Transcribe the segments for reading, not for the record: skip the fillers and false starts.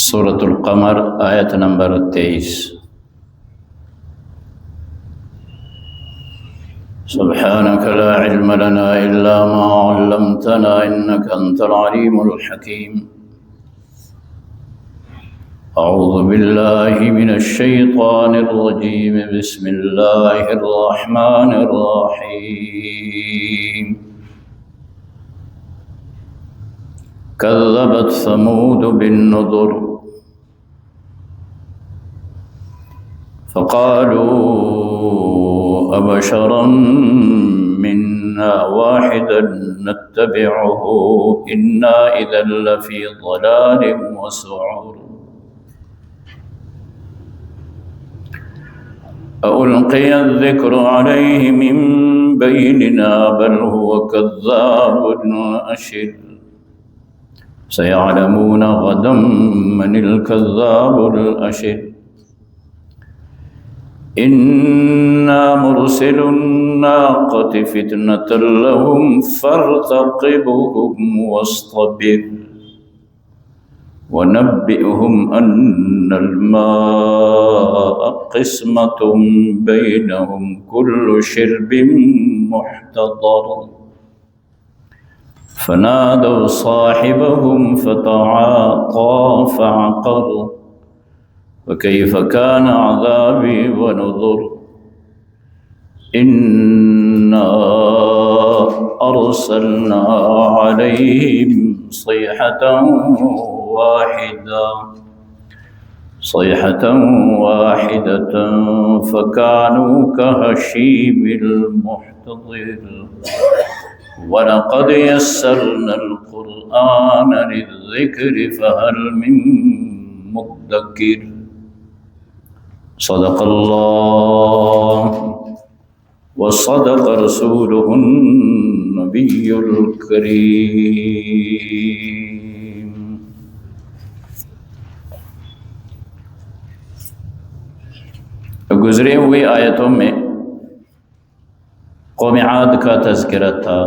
سورة القمر آیت نمبر 23۔ سبحانك لا علم لنا إلا ما علمتنا إنك أنت العليم الحكيم۔ أعوذ بالله من الشيطان الرجيم، بسم الله الرحمن الرحيم۔ كذبت ثمود بالنذر فقالوا أبشرا منا واحدا نتبعه إنا إذا لفي ضلال وسعور۔ ألقي الذكر عليه من بيننا بل هو كذاب أشر۔ سيعلمون غدا من الكذاب الأشر۔ إنا مرسل الناقة فتنة لهم فارتقبهم واصطبر ونبئهم أن الماء قسمة بينهم كل شرب محتضر۔ فنادوا صاحبهم فتعاطى فعقر وكيف كان عذابي ونذر۔ إنا أرسلنا عليهم صيحة واحدة فكانوا كهشيم المحتضر۔ ولقد يسرنا القرآن للذكر فهل من مدكر۔ صدق الله وصدق رسوله النبي الكريم۔ گزرے ہوئے آیتوں میں قوم عاد کا تذکرہ تھا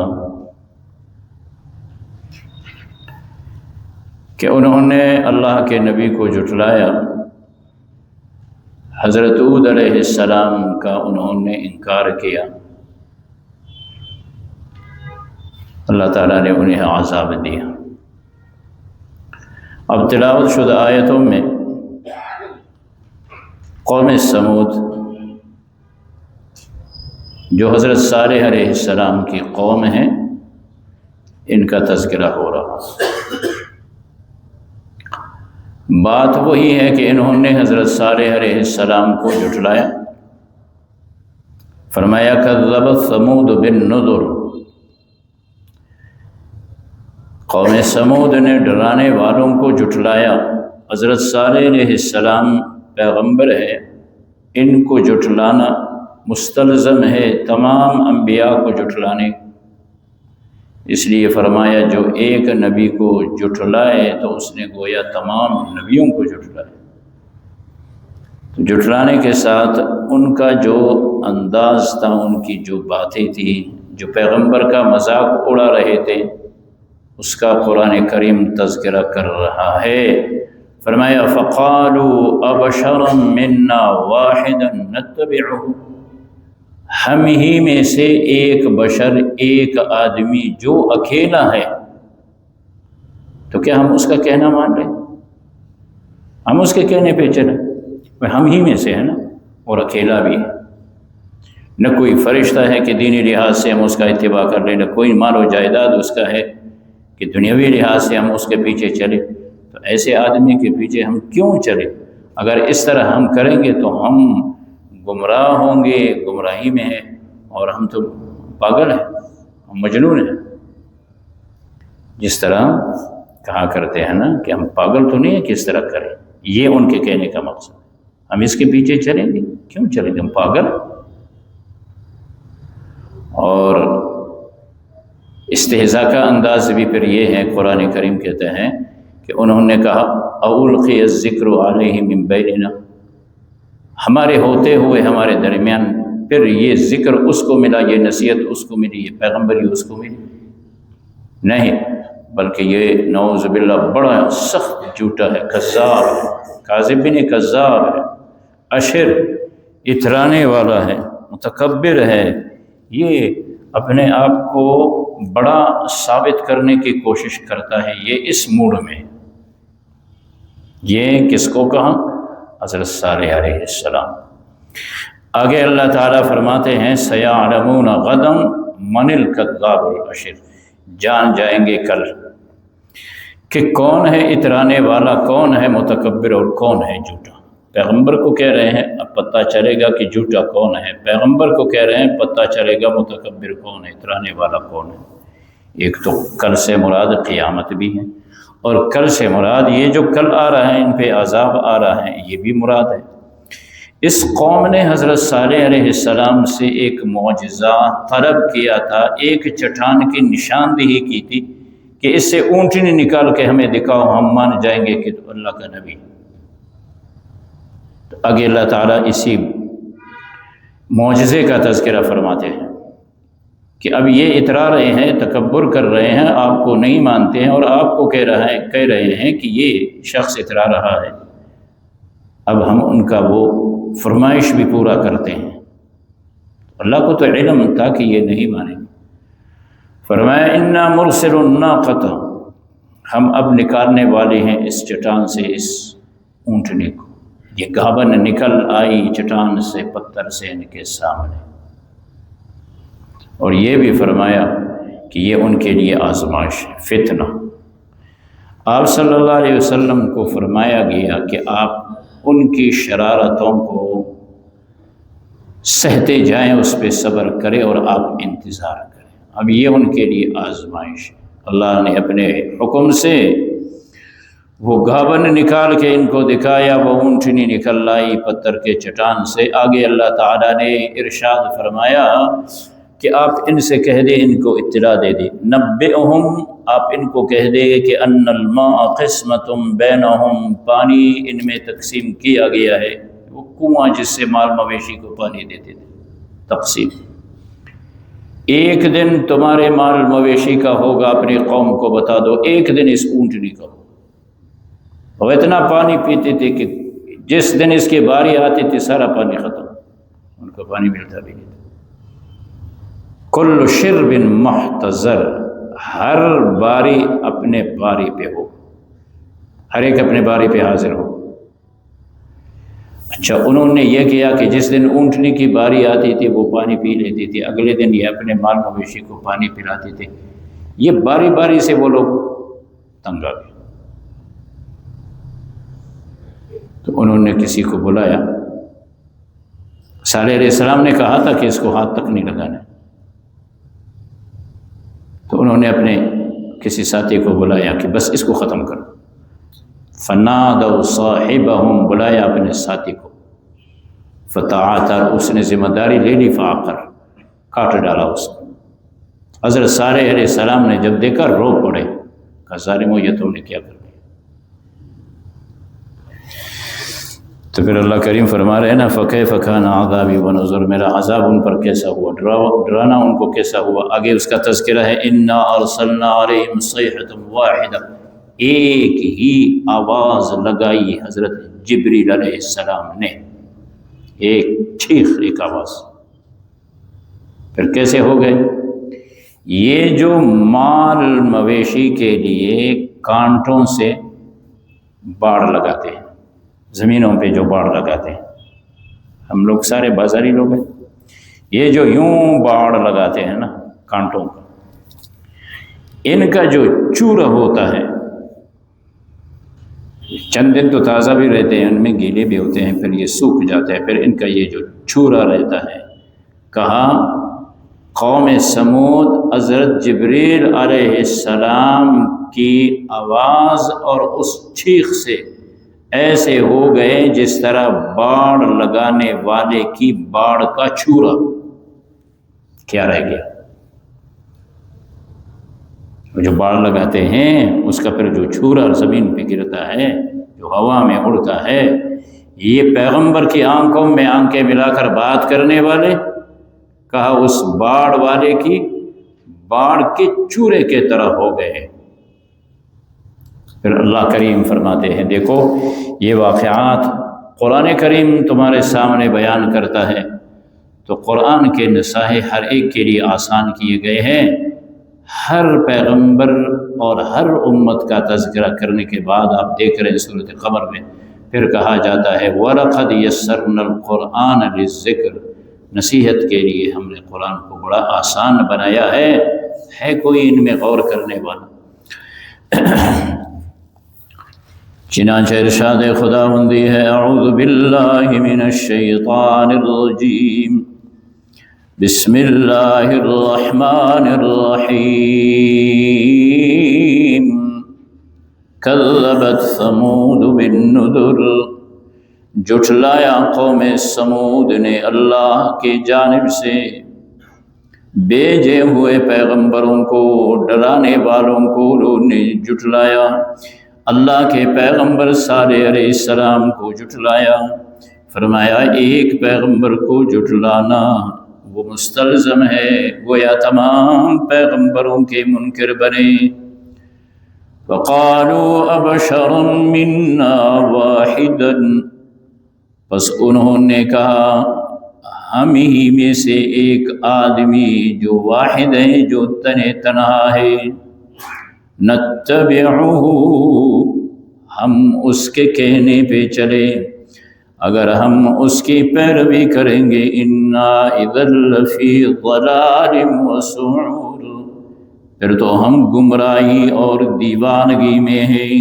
کہ انہوں نے اللہ کے نبی کو جھٹلایا، حضرت ہود علیہ السلام کا انہوں نے انکار کیا، اللہ تعالیٰ نے انہیں عذاب دیا۔ اب تلاوت شدہ آیتوں میں قوم سمود جو حضرت صالح علیہ السلام کی قوم ہیں، ان کا تذکرہ ہو رہا۔ بات وہی ہے کہ انہوں نے حضرت صالح علیہ السلام کو جھٹلایا۔ فرمایا کذبت ثمود بالنذر، قوم سمود نے ڈرانے والوں کو جھٹلایا۔ حضرت صالح علیہ السلام پیغمبر ہے، ان کو جھٹلانا مستلزم ہے تمام انبیاء کو جھٹلانے، اس لیے فرمایا جو ایک نبی کو جھٹلائے تو اس نے گویا تمام نبیوں کو جھٹلائے۔ تو جھٹلانے کے ساتھ ان کا جو انداز تھا، ان کی جو باتیں تھیں، جو پیغمبر کا مذاق اڑا رہے تھے، اس کا قرآن کریم تذکرہ کر رہا ہے۔ فرمایا فقالوا ابشرا منا واحدا نتبعہ، ہم ہی میں سے ایک بشر، ایک آدمی جو اکیلا ہے، تو کیا ہم اس کا کہنا مان رہے ہیں؟ ہم اس کے کہنے پہ چلیں؟ ہم ہی میں سے ہے نا، اور اکیلا بھی ہے، نہ کوئی فرشتہ ہے کہ دینی لحاظ سے ہم اس کا اتباع کر لیں، نہ کوئی مال و جائیداد اس کا ہے کہ دنیاوی لحاظ سے ہم اس کے پیچھے چلیں۔ تو ایسے آدمی کے پیچھے ہم کیوں چلیں؟ اگر اس طرح ہم کریں گے تو ہم گمراہ ہوں گے، گمراہی میں ہیں، اور ہم تو پاگل ہیں، ہم مجنون ہیں۔ جس طرح کہا کرتے ہیں نا کہ ہم پاگل تو نہیں ہیں کہ اس طرح کریں، یہ ان کے کہنے کا مقصد۔ ہم اس کے پیچھے چلیں گے؟ کیوں چلیں گے؟ ہم پاگل۔ اور استہزاء کا انداز بھی پھر یہ ہے، قرآن کریم کہتے ہیں کہ انہوں نے کہا اولقی الذکر علیہ من بیننا، ہمارے ہوتے ہوئے ہمارے درمیان پھر یہ ذکر اس کو ملا، یہ نصیحت اس کو ملی، یہ پیغمبری اس کو ملی؟ نہیں، بلکہ یہ نعوذ باللہ بڑا سخت جھوٹا ہے، کذاب ہے، کاذب بھی نہیں کذاب ہے، اشر اترانے والا ہے، متکبر ہے، یہ اپنے آپ کو بڑا ثابت کرنے کی کوشش کرتا ہے، یہ اس موڈ میں۔ یہ کس کو کہا؟ حضرت صالح علیہ السلام۔ آگے اللہ تعالیٰ فرماتے ہیں سَيَعْلَمُونَ غَدًا مَنِ الْكَذَّابُ الْأَشِرُ، جان جائیں گے کل کہ کون ہے اترانے والا، کون ہے متکبر اور کون ہے جھوٹا۔ پیغمبر کو کہہ رہے ہیں اب پتہ چلے گا کہ جھوٹا کون ہے، پیغمبر کو کہہ رہے ہیں پتہ چلے گا متکبر کون ہے، اترانے والا کون ہے۔ ایک تو کل سے مراد قیامت بھی ہے، اور کل سے مراد یہ جو کل آ رہا ہے، ان پہ عذاب آ رہا ہے، یہ بھی مراد ہے۔ اس قوم نے حضرت صالح علیہ السلام سے ایک معجزہ طلب کیا تھا، ایک چٹان کی نشاندہی کی تھی کہ اس سے اونٹنی نکال کے ہمیں دکھاؤ، ہم مان جائیں گے کہ تو اللہ کا نبی۔ تو آگے اللہ تعالیٰ اسی معجزے کا تذکرہ فرماتے ہیں کہ اب یہ اترا رہے ہیں، تکبر کر رہے ہیں، آپ کو نہیں مانتے ہیں، اور آپ کو کہہ رہے ہیں کہ یہ شخص اترا رہا ہے۔ اب ہم ان کا وہ فرمائش بھی پورا کرتے ہیں۔ اللہ کو تو علم تھا کہ یہ نہیں مانیں گے۔ فرمایا انا مرسل الناقۃ، ہم اب نکالنے والے ہیں اس چٹان سے اس اونٹنے کو۔ یہ گھابن نکل آئی چٹان سے، پتھر سے ان کے سامنے، اور یہ بھی فرمایا کہ یہ ان کے لیے آزمائش ہے، فتنہ۔ آپ صلی اللہ علیہ وسلم کو فرمایا گیا کہ آپ ان کی شرارتوں کو سہتے جائیں، اس پہ صبر کریں اور آپ انتظار کریں۔ اب یہ ان کے لیے آزمائش ہے۔ اللہ نے اپنے حکم سے وہ گھابن نکال کے ان کو دکھایا، وہ اونٹنی نکل لائی پتھر کے چٹان سے۔ آگے اللہ تعالیٰ نے ارشاد فرمایا کہ آپ ان سے کہہ دیں، ان کو اطلاع دے دیں، نبئہم، آپ ان کو کہہ دیں کہ ان الماء قسمۃ بینہم، پانی ان میں تقسیم کیا گیا ہے۔ وہ کنواں جس سے مال مویشی کو پانی دیتے تھے، تقسیم۔ ایک دن تمہارے مال مویشی کا ہوگا، اپنی قوم کو بتا دو، ایک دن اس اونٹنی کا ہوگا۔ وہ اتنا پانی پیتے تھے کہ جس دن اس کی باری آتی تھی سارا پانی ختم، ان کو پانی ملتا بھی نہیں تھا۔ کل شرب محتضر، ہر باری اپنے باری پہ ہو، ہر ایک اپنے باری پہ حاضر ہو۔ اچھا، انہوں نے یہ کیا کہ جس دن اونٹنی کی باری آتی تھی وہ پانی پی لیتی تھی، اگلے دن یہ اپنے مال مویشی کو پانی پلاتے تھے۔ یہ باری باری سے وہ لوگ تنگ آ گئے، تو انہوں نے کسی کو بلایا۔ صالح علیہ السلام نے کہا تھا کہ اس کو ہاتھ تک نہیں لگانا، تو انہوں نے اپنے کسی ساتھی کو بلایا کہ بس اس کو ختم کرو۔ فنادوا صاحبہم، بلایا اپنے ساتھی کو، فتعاطر، اس نے ذمہ داری لے لی، فعقر، کاٹ ڈالا اس کو۔ حضرت صالح علیہ السلام نے جب دیکھا رو پڑے، کہا ظالمو یہ تم نے کیا کر دیا۔ تو پھر اللہ کریم فرما رہے ہیں نا فَكَيْفَ كَانَ عَذَابِي وَنُذُرِ، میرا عذاب ان پر کیسا ہوا، ڈرانا ان کو کیسا ہوا۔ آگے اس کا تذکرہ ہے اِنَّا أَرْسَلْنَا عَلَيْهِمْ صَيْحَةً وَاحِدَةً، ایک ہی آواز لگائی حضرت جبریل علیہ السلام نے، ایک چیخ، ایک آواز۔ پھر کیسے ہو گئے؟ یہ جو مال مویشی کے لیے کانٹوں سے باڑ لگاتے ہیں، زمینوں پہ جو باڑ لگاتے ہیں، ہم لوگ سارے بازاری لوگ ہیں، یہ جو یوں باڑ لگاتے ہیں نا کانٹوں کا، ان کا جو چورا ہوتا ہے، چند دن تو تازہ بھی رہتے ہیں، ان میں گیلے بھی ہوتے ہیں، پھر یہ سوکھ جاتا ہے، پھر ان کا یہ جو چورا رہتا ہے، کہا قوم سمود حضرت جبریل علیہ السلام کی آواز اور اس چیخ سے ایسے ہو گئے جس طرح باڑ لگانے والے کی باڑ کا چورا، کیا رہ گیا؟ جو باڑ لگاتے ہیں اس کا پھر جو چھورا زمین پہ گرتا ہے، جو ہوا میں اڑتا ہے، یہ پیغمبر کی آنکھوں میں آنکھیں ملا کر بات کرنے والے، کہا اس باڑ والے کی باڑ کے چورے کے طرح ہو گئے۔ پھر اللہ کریم فرماتے ہیں دیکھو یہ واقعات قرآن کریم تمہارے سامنے بیان کرتا ہے تو قرآن کے نصائح ہر ایک کے لیے آسان کیے گئے ہیں۔ ہر پیغمبر اور ہر امت کا تذکرہ کرنے کے بعد آپ دیکھ رہے ہیں سورۃ قمر میں پھر کہا جاتا ہے وَلَقَدْ يَسَّرْنَا الْقُرْآنَ لِلذِّكْرِ، نصیحت کے لیے ہم نے قرآن کو بڑا آسان بنایا ہے کوئی ان میں غور کرنے والا؟ چنانچہ ارشاد خداوندی ہے اعوذ باللہ من الشیطان الرجیم بسم اللہ الرحمن الرحیم کذبت ثمود بالنذر، جھٹلایا قوم سمود نے اللہ کی جانب سے بھیجے ہوئے پیغمبروں کو، ڈرانے والوں کو انہوں نے جھٹلایا۔ اللہ کے پیغمبر صالح علیہ السلام کو جھٹلایا۔ فرمایا ایک پیغمبر کو جھٹلانا وہ مستلزم ہے گویا تمام پیغمبروں کے منکر بنے۔ وَقَالُوا أَبَشَرٌ مِّنَّا وَاحِدًا، پس انہوں نے کہا ہم ہی میں سے ایک آدمی جو واحد ہے، جو تنہا ہے، نتبعہ، ہم اس کے کہنے پہ چلے، اگر ہم اس کی پیروی کریں گے انا اذا لفی ضلال وسعور، پھر تو ہم گمراہی اور دیوانگی میں ہیں،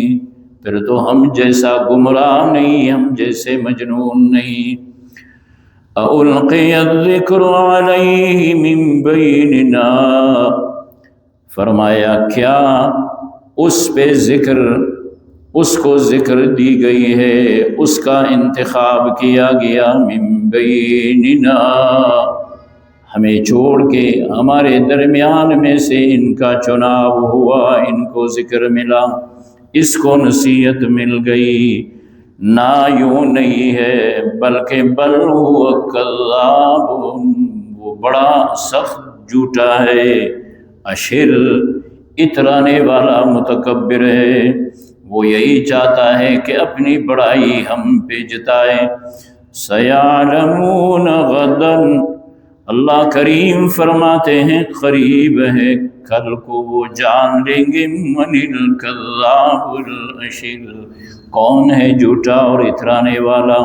پھر تو ہم جیسا گمراہ نہیں، ہم جیسے مجنون نہیں۔ اَأُلْقِيَ الذِّكْرُ عَلَيْهِ مِن بَيْنِنَا، فرمایا کیا اس پہ اس کو ذکر دی گئی ہے، اس کا انتخاب کیا گیا، من بیننا، ہمیں چھوڑ کے ہمارے درمیان میں سے ان کا چناؤ ہوا، ان کو ذکر ملا، اس کو نصیحت مل گئی۔ نہ یوں نہیں ہے بلکہ بل ہوا کذاب، وہ بڑا سخت جھوٹا ہے، اشر، اترانے والا متکبر ہے، وہ یہی چاہتا ہے کہ اپنی بڑائی ہم پہ جتائے۔ سیعلمون غدا، اللہ کریم فرماتے ہیں قریب ہے، کل کو وہ جان لیں گے، من الکذاب الاشر، کون ہے جھوٹا اور اترانے والا۔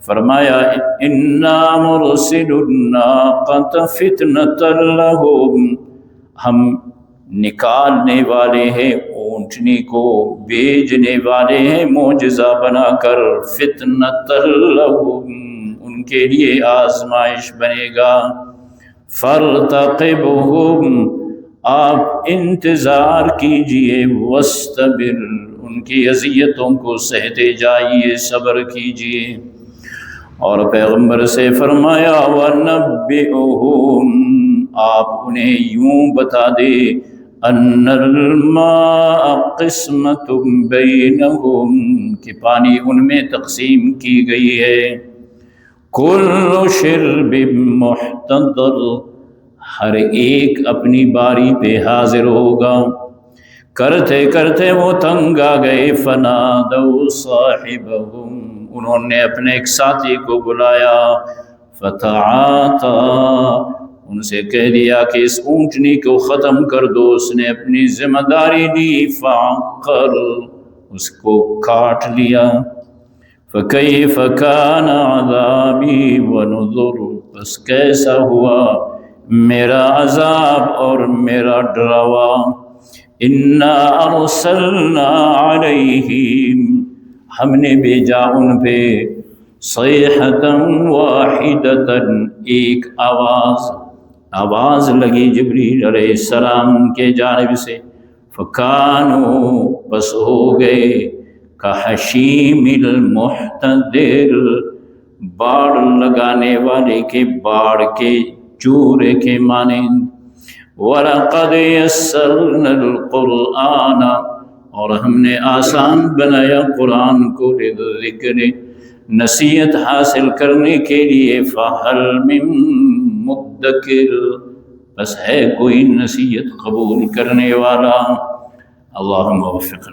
فرمایا انا مرسل الناقۃ فتنۃ لہم، ہم نکالنے والے ہیں اونٹنی کو، بھیجنے والے ہیں معجزہ بنا کر، فتنۃ لہم، ان کے لیے آزمائش بنے گا۔ فارتقبہم، آپ انتظار کیجئے، واصطبر، ان کی اذیتوں کو سہتے جائیے، صبر کیجئے۔ اور پیغمبر سے فرمایا وَنَبِّئُهُمْ، آپ انہیں یوں بتا دے، ان الماء قسمۃ بینہم، کہ پانی ان میں تقسیم کی گئی ہے، کل شرب محتضر، ہر ایک اپنی باری پہ حاضر ہوگا۔ کرتے کرتے وہ تنگ آ گئے، فنادوا صاحبہم، انہوں نے اپنے ایک ساتھی کو بلایا، فتعاطا، ان سے کہہ دیا کہ اس اونٹنی کو ختم کر دو، اس نے اپنی ذمہ داری دی، فعقر، اس کو کاٹ لیا۔ فکیف کان عذابی ونذر، بس کیسا ہوا میرا عذاب اور میرا ڈراوا۔ انا ارسلنا علیہم، ہم نے بھیجا ان پہ، صیحۃ واحدۃ، ایک آواز لگی جبریل علیہ السلام کے جانب سے، فکانوا، بس ہو گئے، کحشیم المحتضر، باڑ لگانے والے کے باڑ کے چورے کے مانند۔ وَلَقَدْ يَسَّرْنَا الْقُرْآنَ، اور ہم نے آسان بنایا قرآن کو، للذکر، نصیحت حاصل کرنے کے لیے، فَهَلْ مِن مُدَّکِرٍ، بس ہے کوئی نصیحت قبول کرنے والا۔ اللہم وفقنا۔